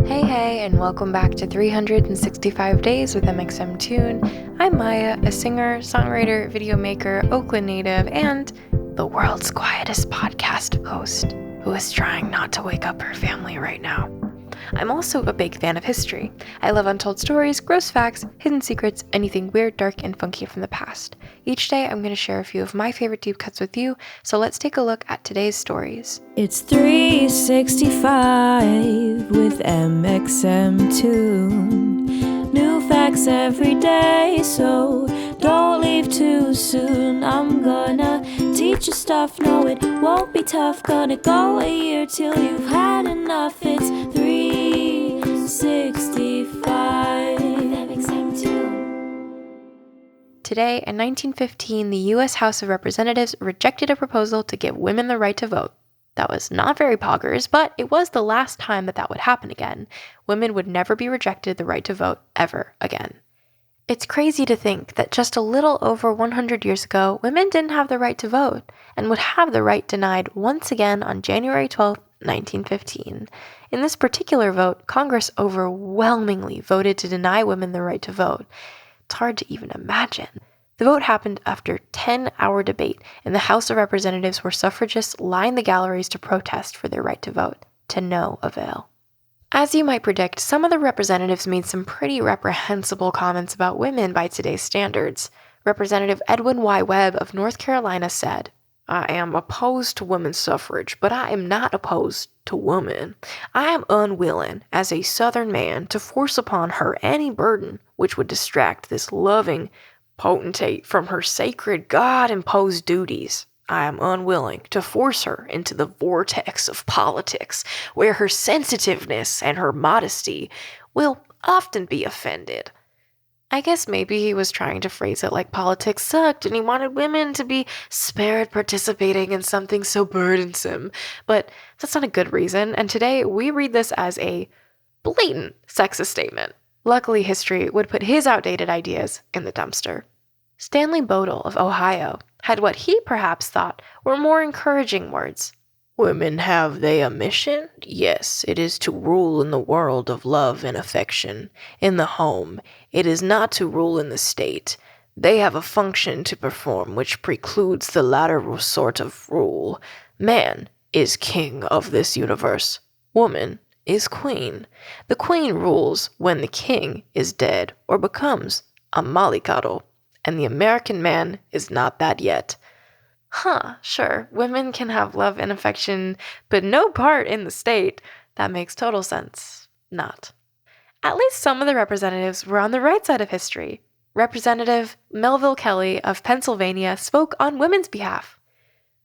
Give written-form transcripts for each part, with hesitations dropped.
Hey, and welcome back to 365 Days with mxmtoon. I'm Maia, a singer, songwriter, video maker, Oakland native, and the world's quietest podcast host who is trying not to wake up her family right now. I'm also a big fan of history. I love untold stories, gross facts, hidden secrets, anything weird, dark, and funky from the past. Each day, I'm going to share a few of my favorite deep cuts with you, so let's take a look at today's stories. It's 365 with mxmtoon. New facts every day, so don't leave too soon. I'm gonna teach you stuff, no it won't be tough. Gonna go a year till you've had enough. It's 365 mxmtoon. Today, in 1915, the U.S. House of Representatives rejected a proposal to give women the right to vote. That was not very poggers, but it was the last time that would happen again. Women would never be rejected the right to vote ever again. It's crazy to think that just a little over 100 years ago, women didn't have the right to vote and would have the right denied once again on January 12, 1915. In this particular vote, Congress overwhelmingly voted to deny women the right to vote. It's hard to even imagine. The vote happened after a 10-hour debate in the House of Representatives where suffragists lined the galleries to protest for their right to vote, to no avail. As you might predict, some of the representatives made some pretty reprehensible comments about women by today's standards. Representative Edwin Y. Webb of North Carolina said, "I am opposed to women's suffrage, but I am not opposed to women. I am unwilling, as a Southern man, to force upon her any burden which would distract this loving potentate from her sacred God-imposed duties. I am unwilling to force her into the vortex of politics, where her sensitiveness and her modesty will often be offended." I guess maybe he was trying to phrase it like politics sucked and he wanted women to be spared participating in something so burdensome. But that's not a good reason, and today we read this as a blatant sexist statement. Luckily, history would put his outdated ideas in the dumpster. Stanley Bodle of Ohio had what he perhaps thought were more encouraging words. "Women have they a mission? Yes, it is to rule in the world of love and affection. In the home, it is not to rule in the state. They have a function to perform which precludes the latter sort of rule. Man is king of this universe. Woman is queen. The queen rules when the king is dead or becomes a mollycoddle, and the American man is not that yet." Sure, women can have love and affection, but no part in the state. That makes total sense. Not. At least some of the representatives were on the right side of history. Representative Melville Kelly of Pennsylvania spoke on women's behalf.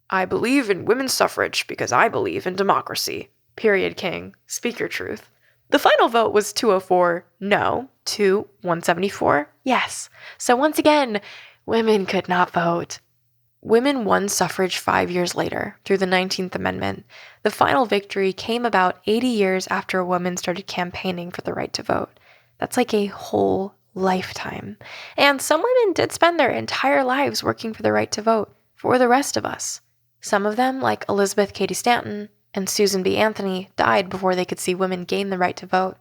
"I believe in women's suffrage because I believe in democracy. Period, King. Speak your truth." The final vote was 204 no to 174 yes. So once again, women could not vote. Women won suffrage 5 years later through the 19th Amendment. The final victory came about 80 years after a woman started campaigning for the right to vote. That's like a whole lifetime. And some women did spend their entire lives working for the right to vote for the rest of us. Some of them, like Elizabeth Cady Stanton and Susan B. Anthony, died before they could see women gain the right to vote.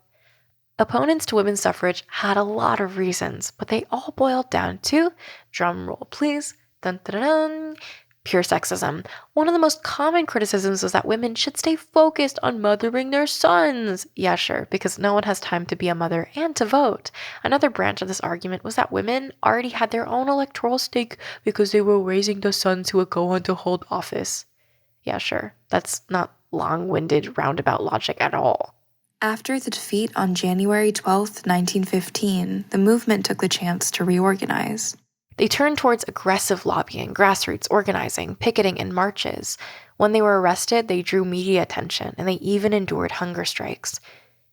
Opponents to women's suffrage had a lot of reasons, but they all boiled down to, drum roll please, dun, dun, dun, dun, pure sexism. One of the most common criticisms was that women should stay focused on mothering their sons. Yeah, sure, because no one has time to be a mother and to vote. Another branch of this argument was that women already had their own electoral stake because they were raising the sons who would go on to hold office. Yeah, sure, that's not long-winded roundabout logic at all. After the defeat on January 12, 1915, the movement took the chance to reorganize. They turned towards aggressive lobbying, grassroots organizing, picketing, and marches. When they were arrested, they drew media attention, and they even endured hunger strikes.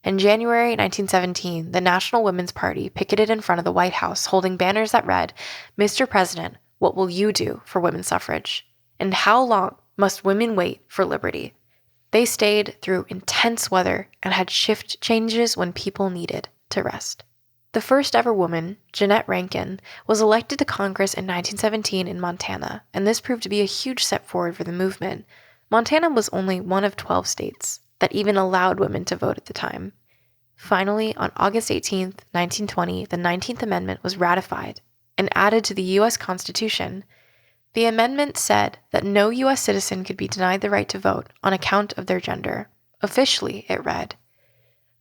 In January 1917, the National Women's Party picketed in front of the White House, holding banners that read, "Mr. President, what will you do for women's suffrage? And how long must women wait for liberty?" They stayed through intense weather and had shift changes when people needed to rest. The first ever woman, Jeannette Rankin, was elected to Congress in 1917 in Montana, and this proved to be a huge step forward for the movement. Montana was only one of 12 states that even allowed women to vote at the time. Finally, on August 18, 1920, the 19th Amendment was ratified and added to the U.S. Constitution. The amendment said that no U.S. citizen could be denied the right to vote on account of their gender. Officially, it read,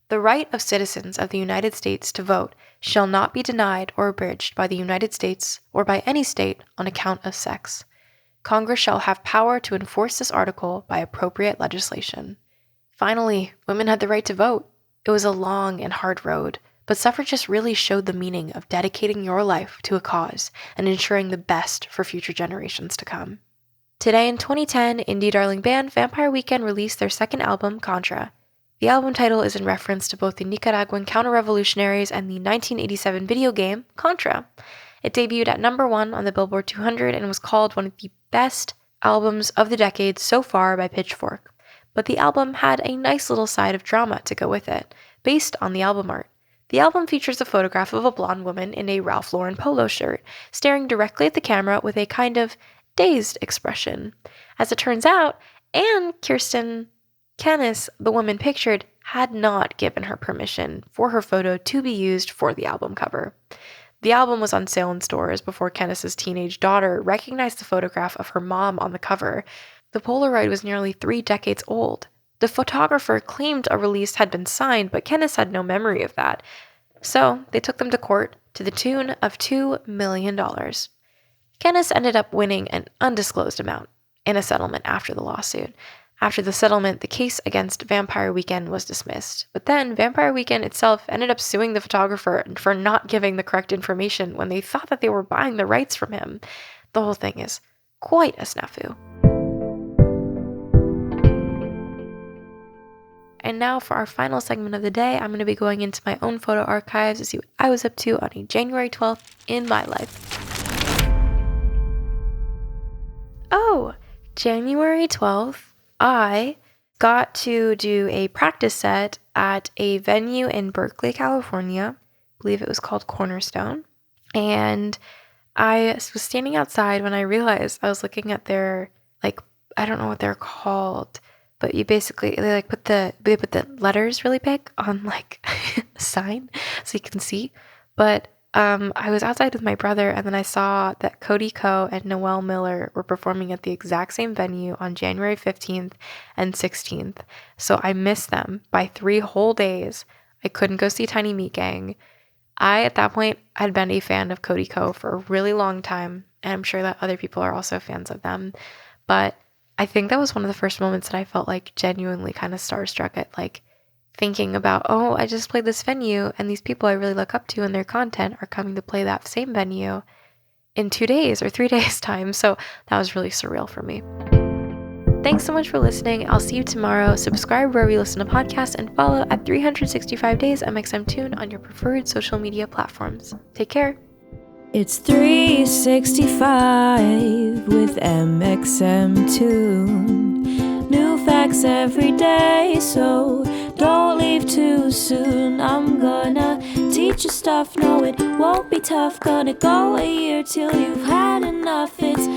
"The right of citizens of the United States to vote shall not be denied or abridged by the United States or by any state on account of sex. Congress shall have power to enforce this article by appropriate legislation." Finally, women had the right to vote. It was a long and hard road, but suffragists really showed the meaning of dedicating your life to a cause and ensuring the best for future generations to come. Today in 2010, indie darling band Vampire Weekend released their second album, Contra. The album title is in reference to both the Nicaraguan counter-revolutionaries and the 1987 video game, Contra. It debuted at number 1 on the Billboard 200 and was called one of the best albums of the decade so far by Pitchfork. But the album had a nice little side of drama to go with it, based on the album art. The album features a photograph of a blonde woman in a Ralph Lauren polo shirt, staring directly at the camera with a kind of dazed expression. As it turns out, Anne Kirsten Canis, the woman pictured, had not given her permission for her photo to be used for the album cover. The album was on sale in stores before Canis's teenage daughter recognized the photograph of her mom on the cover. The Polaroid was nearly 3 decades old. The photographer claimed a release had been signed, but Canis had no memory of that. So they took them to court to the tune of $2 million. Canis ended up winning an undisclosed amount in a settlement after the lawsuit. After the settlement, the case against Vampire Weekend was dismissed. But then Vampire Weekend itself ended up suing the photographer for not giving the correct information when they thought that they were buying the rights from him. The whole thing is quite a snafu. And now for our final segment of the day, I'm going to be going into my own photo archives to see what I was up to on a January 12th in my life. Oh, January 12th, I got to do a practice set at a venue in Berkeley, California. I believe it was called Cornerstone. And I was standing outside when I realized I was looking at their, I don't know what they're called, but you basically, they put the letters really big on a sign so you can see. But I was outside with my brother, and then I saw that Cody Ko and Noelle Miller were performing at the exact same venue on January 15th and 16th. So I missed them by 3 whole days. I couldn't go see Tiny Meat Gang. I, at that point, had been a fan of Cody Ko for a really long time, and I'm sure that other people are also fans of them. But I think that was one of the first moments that I felt genuinely kind of starstruck at thinking about, oh, I just played this venue and these people I really look up to and their content are coming to play that same venue in 2 days or 3 days time. So that was really surreal for me. Thanks so much for listening. I'll see you tomorrow. Subscribe wherever you listen to podcasts and follow at 365 Days mxmtoon on your preferred social media platforms. Take care. It's 365 with mxmtoon. New facts every day, so don't leave too soon. I'm gonna teach you stuff, no it won't be tough. Gonna go a year till you've had enough. It's